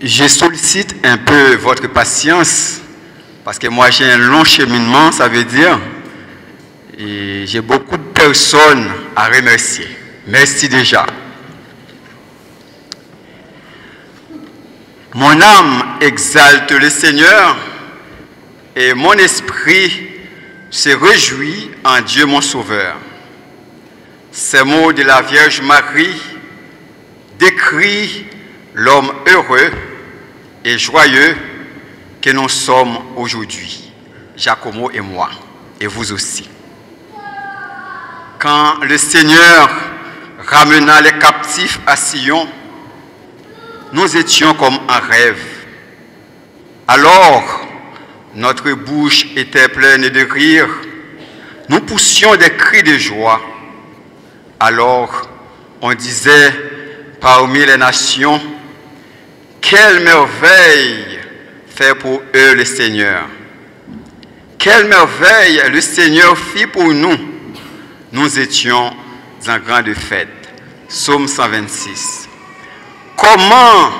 Je sollicite un peu votre patience parce que moi j'ai un long cheminement, ça veut dire, et j'ai beaucoup de personnes à remercier. Merci déjà. Mon âme exalte le Seigneur et mon esprit se réjouit en Dieu mon Sauveur. Ces mots de la Vierge Marie décrivent l'homme heureux et joyeux que nous sommes aujourd'hui, Giacomo et moi, et vous aussi. Quand le Seigneur ramena les captifs à Sion, nous étions comme un rêve. Alors, notre bouche était pleine de rire, nous poussions des cris de joie. Alors, on disait parmi les nations, quelle merveille fait pour eux le Seigneur. Quelle merveille le Seigneur fit pour nous. Nous étions en grande fête. Psaume 126. Comment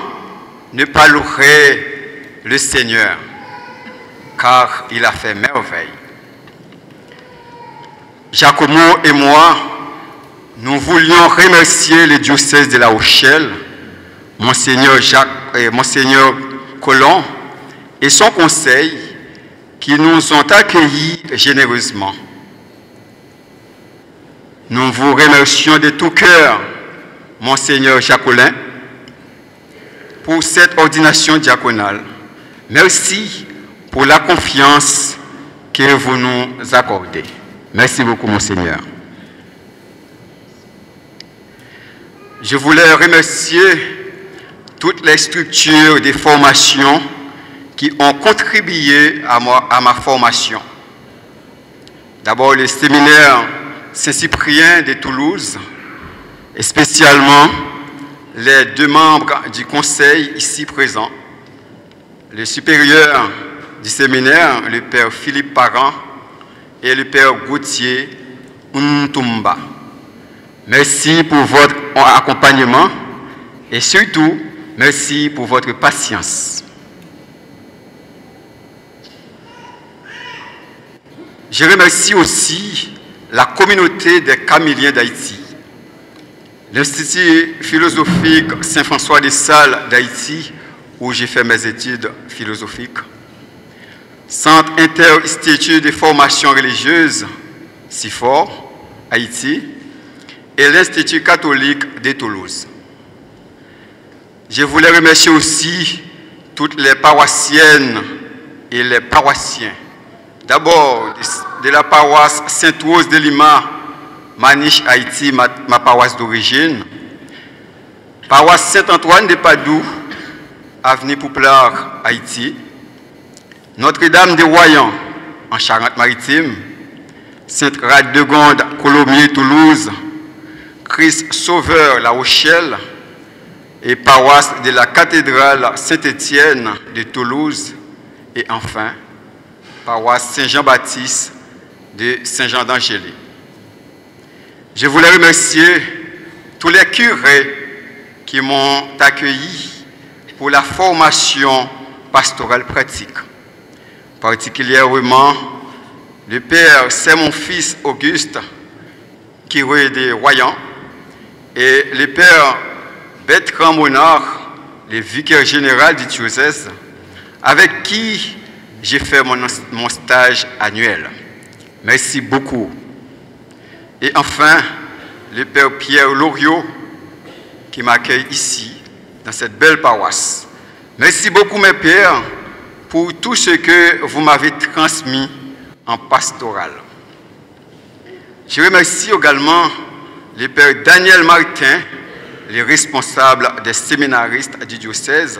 ne pas louer le Seigneur, car il a fait merveille. Giacomo et moi, nous voulions remercier le diocèse de La Rochelle, Monseigneur Colomb et son conseil qui nous ont accueillis généreusement. Nous vous remercions de tout cœur, Monseigneur Jacolin, pour cette ordination diaconale. Merci pour la confiance que vous nous accordez. Merci beaucoup, Monseigneur. Je voulais remercier toutes les structures de formation qui ont contribué à ma formation. D'abord, le séminaire Saint-Cyprien de Toulouse, et spécialement les deux membres du conseil ici présents, le supérieur du séminaire, le père Philippe Parent, et le père Gauthier Ntumba. Merci pour votre accompagnement et surtout, merci pour votre patience. Je remercie aussi la communauté des Camiliens d'Haïti, l'Institut philosophique Saint-François de Sales d'Haïti, où j'ai fait mes études philosophiques, Centre Inter-Institut de formation religieuse, CIFOR, Haïti, et l'Institut catholique de Toulouse. Je voulais remercier aussi toutes les paroissiennes et les paroissiens. D'abord, de la paroisse Sainte-Rose de Lima, Maniche, Haïti, ma paroisse d'origine. Paroisse Saint-Antoine de Padoue, avenue Pouplar, Haïti. Notre-Dame de Royan, en Charente-Maritime. Sainte-Radegonde, Colomiers, Toulouse. Christ Sauveur, La Rochelle. Et paroisse de la cathédrale Saint-Étienne de Toulouse. Et enfin, paroisse Saint-Jean-Baptiste de Saint-Jean-d'Angély. Je voulais remercier tous les curés qui m'ont accueilli pour la formation pastorale pratique. Particulièrement le père c'est mon fils Auguste, curé de Royan, et le père Bertrand Monard, le vicaire général du diocèse, avec qui j'ai fait mon stage annuel. Merci beaucoup. Et enfin, le père Pierre Loriot, qui m'accueille ici, dans cette belle paroisse. Merci beaucoup, mes pères, pour tout ce que vous m'avez transmis en pastoral. Je remercie également le père Daniel Martin, les responsables des séminaristes du diocèse,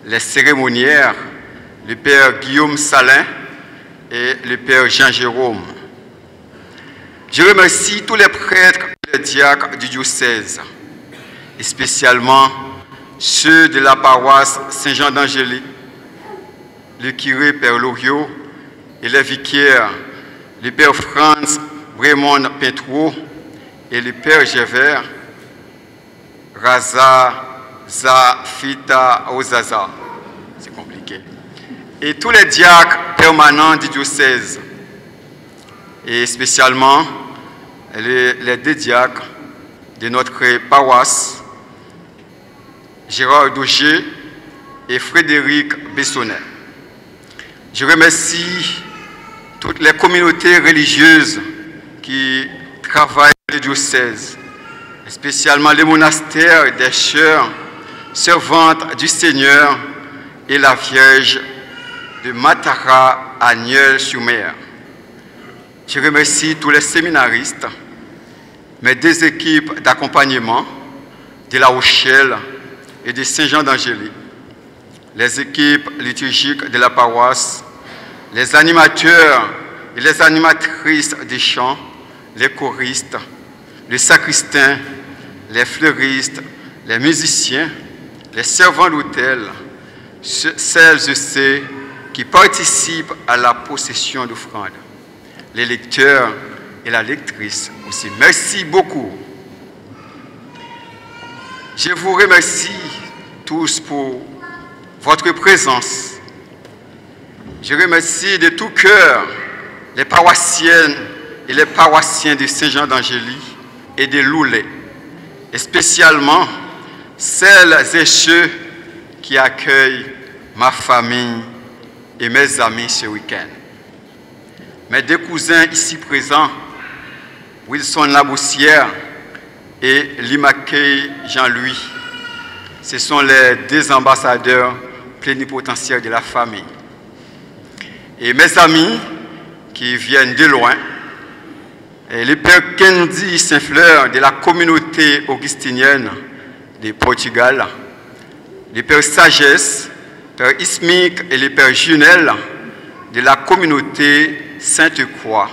les cérémoniaires, le père Guillaume Salin et le père Jean-Jérôme. Je remercie tous les prêtres et les diacres du diocèse, et spécialement ceux de la paroisse Saint-Jean d'Angély, le curé Père Loriot et les vicaires, le père Franz Raymond Pintreau et le père Gévert Raza Zafita Ozaza. C'est compliqué. Et tous les diacres permanents du diocèse, et spécialement les deux diacres de notre paroisse, Gérard Dauger et Frédéric Bessonnet. Je remercie toutes les communautés religieuses qui travaillent dans le diocèse, spécialement les monastères des sœurs servantes du Seigneur et la Vierge de Matara à Nieul-sur-Mer. Je remercie tous les séminaristes, mes deux équipes d'accompagnement de La Rochelle et de Saint-Jean d'Angély, les équipes liturgiques de la paroisse, les animateurs et les animatrices des chants, les choristes, les sacristains, les fleuristes, les musiciens, les servants d'hôtel, celles et ceux qui participent à la possession d'offrandes, les lecteurs et la lectrice aussi. Merci beaucoup. Je vous remercie tous pour votre présence. Je remercie de tout cœur les paroissiennes et les paroissiens de Saint-Jean d'Angély et de Loulé, et spécialement celles et ceux qui accueillent ma famille et mes amis ce week-end. Mes deux cousins ici présents, Wilson Laboussière et Limaké Jean-Louis, ce sont les deux ambassadeurs plénipotentiaires de la famille. Et mes amis qui viennent de loin, et le père Kendi Saint-Fleur de la communauté augustinienne de Portugal, le père Sagesse, père Ismic et le père Junel de la communauté Sainte-Croix,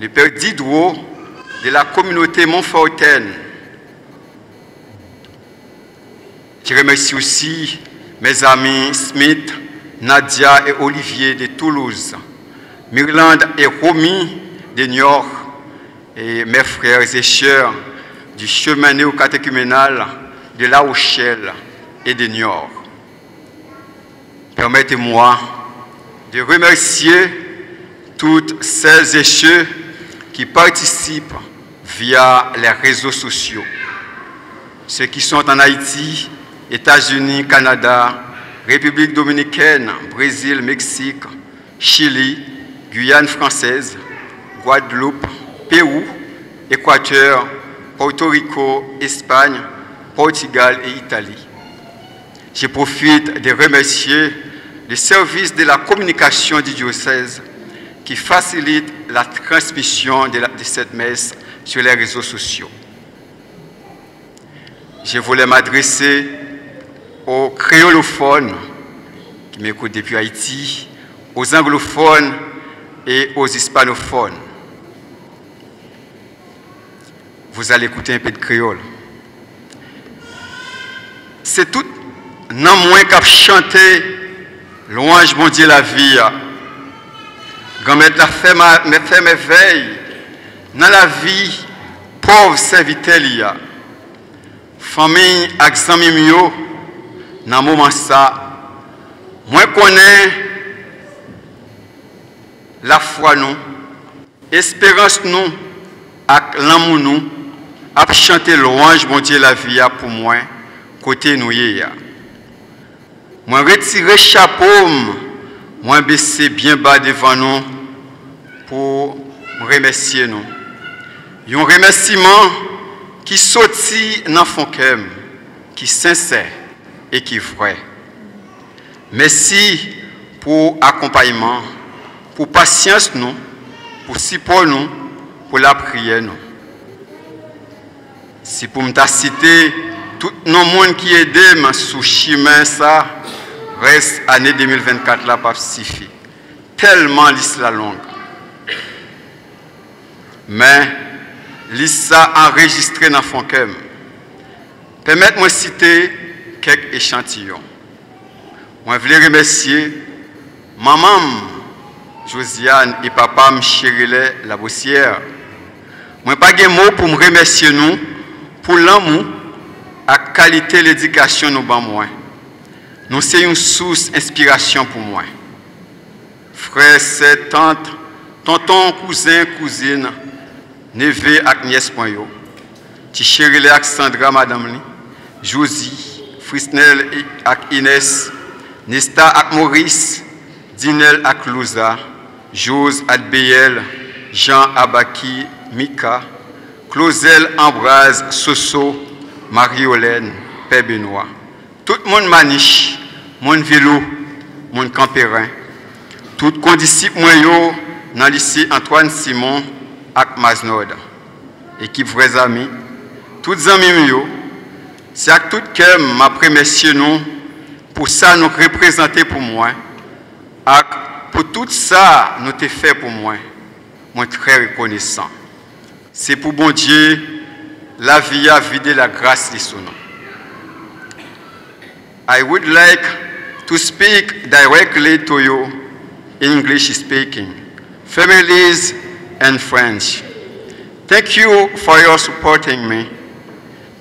le père Diderot de la communauté Montfortaine. Je remercie aussi mes amis Smith, Nadia et Olivier de Toulouse, Mirlande et Romy de Niort, et mes frères et sœurs du chemin néocatéchuménal de La Rochelle et de Niort. Permettez-moi de remercier toutes celles et ceux qui participent via les réseaux sociaux, ceux qui sont en Haïti, États-Unis, Canada, République dominicaine, Brésil, Mexique, Chili, Guyane française, Guadeloupe, Pérou, Équateur, Porto Rico, Espagne, Portugal et Italie. Je profite de remercier le service de la communication du diocèse qui facilite la transmission de cette messe sur les réseaux sociaux. Je voulais m'adresser aux créolophones qui m'écoutent depuis Haïti, aux anglophones et aux hispanophones. Vous allez écouter un peu de créole. C'est tout non moins qu'à chanter louange mon Dieu la vie. Grand-mère a fait mes veilles dans la vie pauvre serviteur. Famille avec amis mio dans moment ça, moi connais la foi nous, espérance nous, avec l'amour nous, à chanter louange mon Dieu la vie pour moi côté nous hier. Moi retirer chapeau, moi baisser bien bas devant nous pour remercier nous. Un remerciement qui sortit dans fond cœur, qui sincère et qui vrai. Merci pour accompagnement, pour patience nous, pour support nous, pour la prière nous. Si pour me citer tout le monde qui aide sous chemin ça reste année 2024 là pas suffit. Tellement l'isla longue. Mais l'issa enregistré dans fond cœur. Permettez-moi de citer quelques échantillons. Moi, je veux remercier maman Josiane et papa Micherile Labossière. Moi, pas de mots pour me remercier nous pour l'amour à qualité l'éducation nous ban moins. Nous c'est une source d'inspiration pour moi. Frères, sœurs, tantes, tonton, cousin, cousine, neveu ak nièce point yo. Ti chérile ak Sandra madame li, Josie, Frisnel ak Inès, Nesta ak Maurice, Dinel ak Louza, Jose Adbeyel, Jean Abaki, Mika, Clausel Ambroise, Soso, Marie-Hélène, Père Benoît. Tout le monde maniche, mon vélo, mon campérin. Tout condisciple moi yo dans le lycée Antoine Simon ak Maznod. Équipe vrais amis, tous amis yo, c'est avec tout cœur m'a remercié nous pour ça nous représenter pour moi. Pour tout ça nous t'ai fait pour moi. Moi très reconnaissant. C'est pour bon Dieu la vie a vidé la grâce de son nom. I would like to speak directly to you, English speaking, families and friends. Thank you for your supporting me.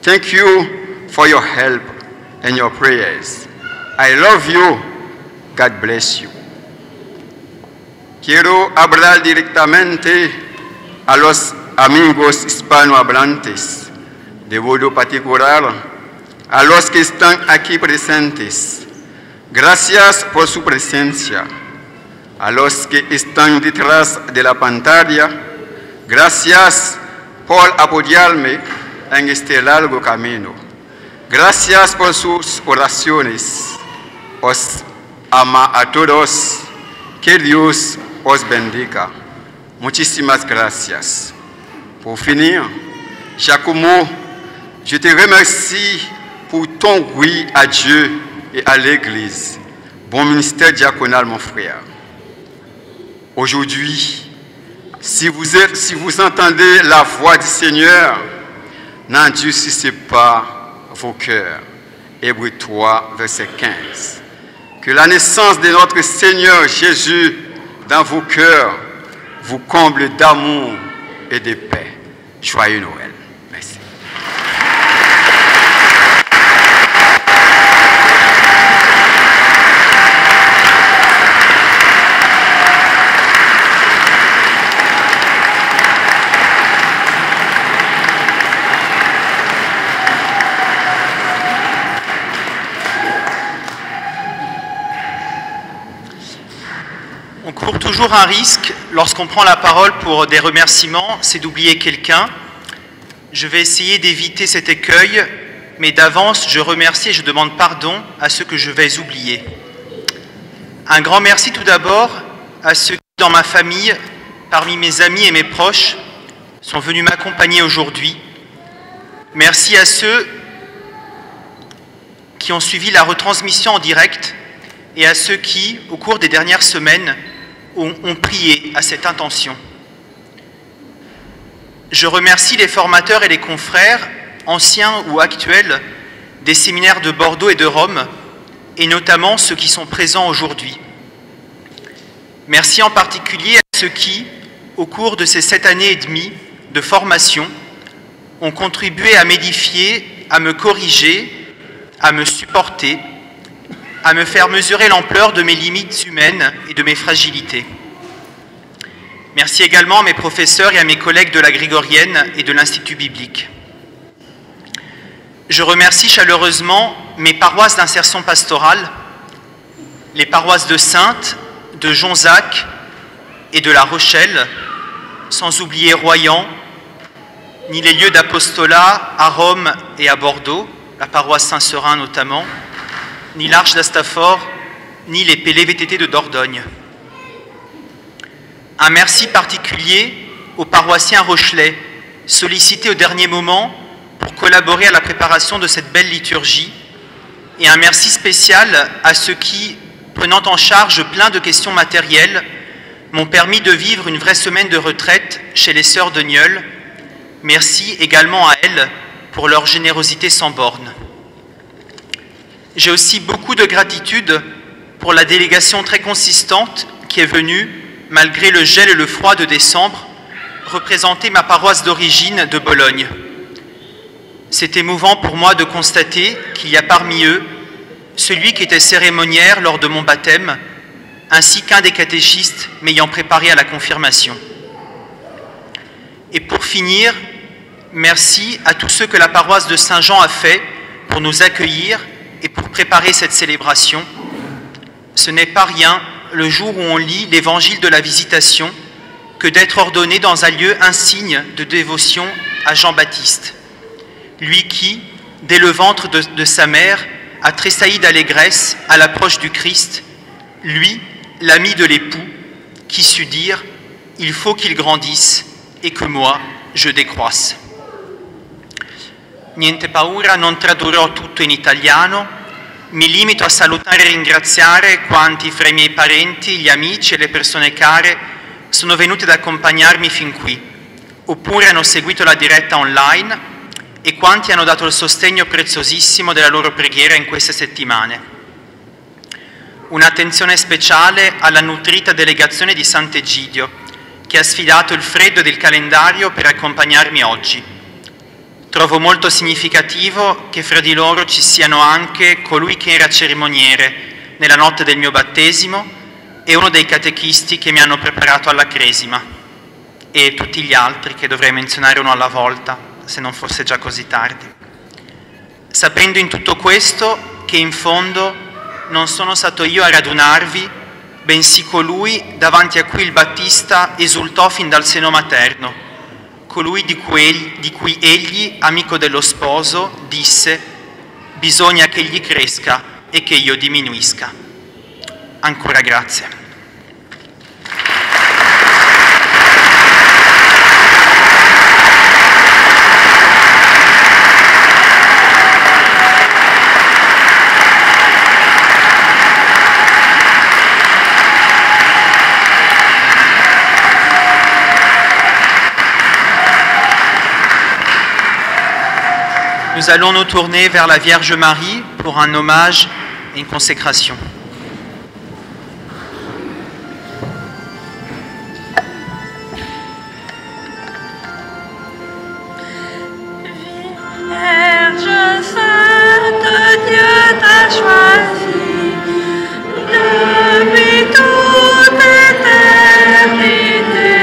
Thank you for your help and your prayers. I love you. God bless you. Quiero hablar directamente a los amigos hispanohablantes, de modo particular a los que están aquí presentes. Gracias por su presencia. A los que están detrás de la pantalla, gracias por apoyarme en este largo camino. Gracias por sus oraciones. Os ama a todos. Que Dios os bendiga. Muchísimas gracias. Pour finir, Giacomo, je te remercie pour ton oui à Dieu et à l'Église. Bon ministère diaconal, mon frère. Aujourd'hui, si vous entendez la voix du Seigneur, n'endurcissez pas vos cœurs. Hébreux 3, verset 15. Que la naissance de notre Seigneur Jésus dans vos cœurs vous comble d'amour et de paix. Joyeux Noël. Merci. On court toujours un risque lorsqu'on prend la parole pour des remerciements, c'est d'oublier quelqu'un. Je vais essayer d'éviter cet écueil, mais d'avance, je remercie et je demande pardon à ceux que je vais oublier. Un grand merci tout d'abord à ceux qui, dans ma famille, parmi mes amis et mes proches, sont venus m'accompagner aujourd'hui. Merci à ceux qui ont suivi la retransmission en direct et à ceux qui, au cours des dernières semaines, ont prié à cette intention. Je remercie les formateurs et les confrères, anciens ou actuels, des séminaires de Bordeaux et de Rome, et notamment ceux qui sont présents aujourd'hui. Merci en particulier à ceux qui, au cours de ces 7 années et demie de formation, ont contribué à m'édifier, à me corriger, à me supporter, à me faire mesurer l'ampleur de mes limites humaines et de mes fragilités. Merci également à mes professeurs et à mes collègues de la Grégorienne et de l'Institut biblique. Je remercie chaleureusement mes paroisses d'insertion pastorale, les paroisses de Saintes, de Jonzac et de La Rochelle, sans oublier Royan, ni les lieux d'apostolat à Rome et à Bordeaux, la paroisse Saint-Seurin notamment, ni l'Arche d'Astafor, ni les PLVTT de Dordogne. Un merci particulier aux paroissiens rochelais, sollicités au dernier moment pour collaborer à la préparation de cette belle liturgie, et un merci spécial à ceux qui, prenant en charge plein de questions matérielles, m'ont permis de vivre une vraie semaine de retraite chez les sœurs de Nieul. Merci également à elles pour leur générosité sans borne. J'ai aussi beaucoup de gratitude pour la délégation très consistante qui est venue, malgré le gel et le froid de décembre, représenter ma paroisse d'origine de Bologne. C'est émouvant pour moi de constater qu'il y a parmi eux celui qui était cérémoniaire lors de mon baptême, ainsi qu'un des catéchistes m'ayant préparé à la confirmation. Et pour finir, merci à tous ceux que la paroisse de Saint-Jean a fait pour nous accueillir et pour préparer cette célébration. Ce n'est pas rien, le jour où on lit l'évangile de la Visitation, que d'être ordonné dans un lieu insigne de dévotion à Jean-Baptiste. Lui qui, dès le ventre de sa mère, a tressailli d'allégresse à l'approche du Christ, lui, l'ami de l'époux, qui sut dire « Il faut qu'il grandisse et que moi, je décroisse ». Niente paura, non tradurrò tutto in italiano, mi limito a salutare e ringraziare quanti fra i miei parenti, gli amici e le persone care sono venuti ad accompagnarmi fin qui, oppure hanno seguito la diretta online e quanti hanno dato il sostegno preziosissimo della loro preghiera in queste settimane. Un'attenzione speciale alla nutrita delegazione di Sant'Egidio, che ha sfidato il freddo del calendario per accompagnarmi oggi. Trovo molto significativo che fra di loro ci siano anche colui che era cerimoniere nella notte del mio battesimo e uno dei catechisti che mi hanno preparato alla cresima, e tutti gli altri che dovrei menzionare uno alla volta, se non fosse già così tardi. Sapendo in tutto questo che in fondo non sono stato io a radunarvi, bensì colui davanti a cui il Battista esultò fin dal seno materno, colui di cui egli, amico dello sposo, disse: bisogna che egli cresca e che io diminuisca. Ancora grazie. Nous allons nous tourner vers la Vierge Marie pour un hommage et une consécration. Vierge sainte, Dieu t'a choisi depuis toute éternité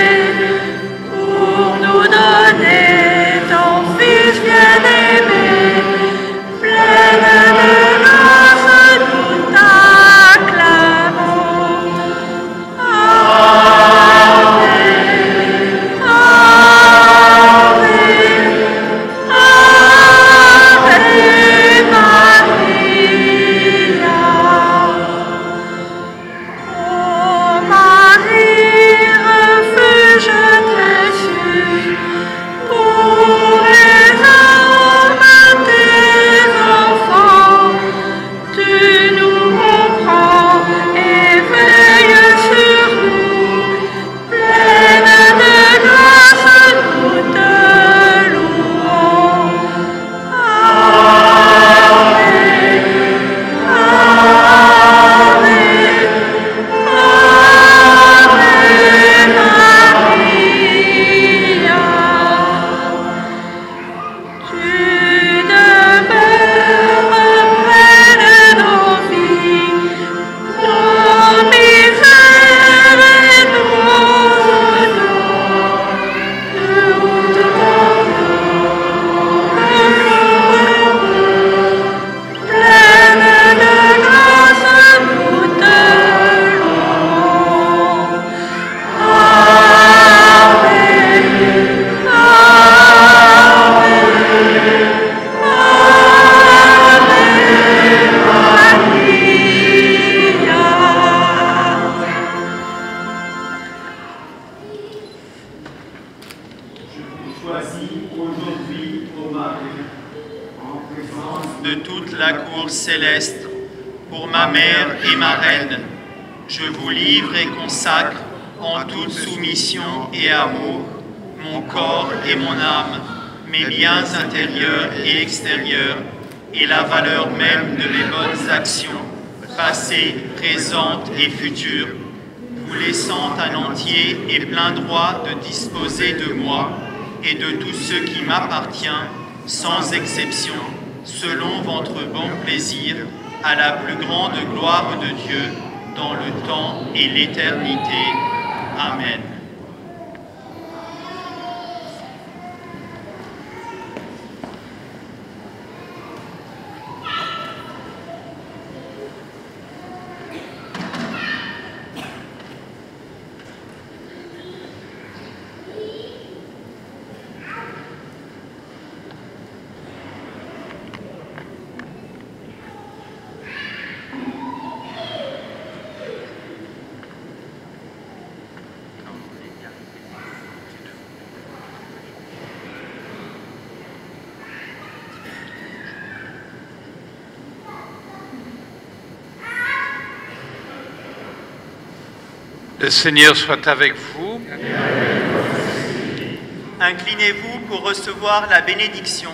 pour nous donner ton Fils bien-aimé. De toute la cour céleste, pour ma mère et ma reine, je vous livre et consacre en toute soumission et amour mon corps et mon âme, mes biens intérieurs et extérieurs, et la valeur même de mes bonnes actions, passées, présentes et futures, vous laissant un entier et plein droit de disposer de moi et de tout ce qui m'appartient sans exception, selon votre bon plaisir, à la plus grande gloire de Dieu, dans le temps et l'éternité. Amen. Le Seigneur soit avec vous. Inclinez-vous pour recevoir la bénédiction.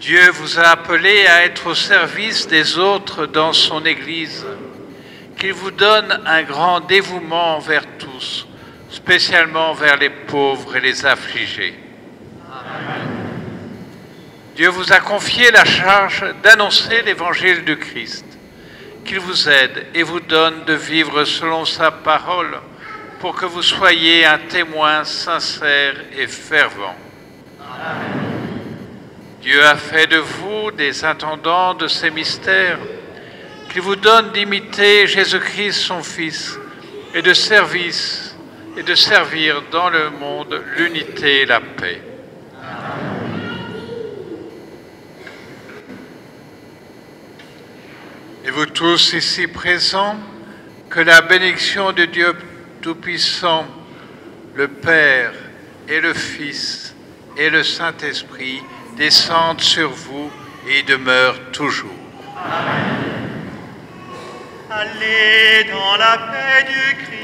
Dieu vous a appelé à être au service des autres dans son Église, qu'il vous donne un grand dévouement envers tous, spécialement vers les pauvres et les affligés. Amen. Dieu vous a confié la charge d'annoncer l'évangile du Christ, qu'il vous aide et vous donne de vivre selon sa parole pour que vous soyez un témoin sincère et fervent. Amen. Dieu a fait de vous des intendants de ces mystères, qu'il vous donne d'imiter Jésus-Christ son Fils et de servir dans le monde l'unité et la paix. Et vous tous ici présents, que la bénédiction de Dieu Tout-Puissant, le Père et le Fils et le Saint-Esprit descendent sur vous et demeurent toujours. Amen. Allez dans la paix du Christ.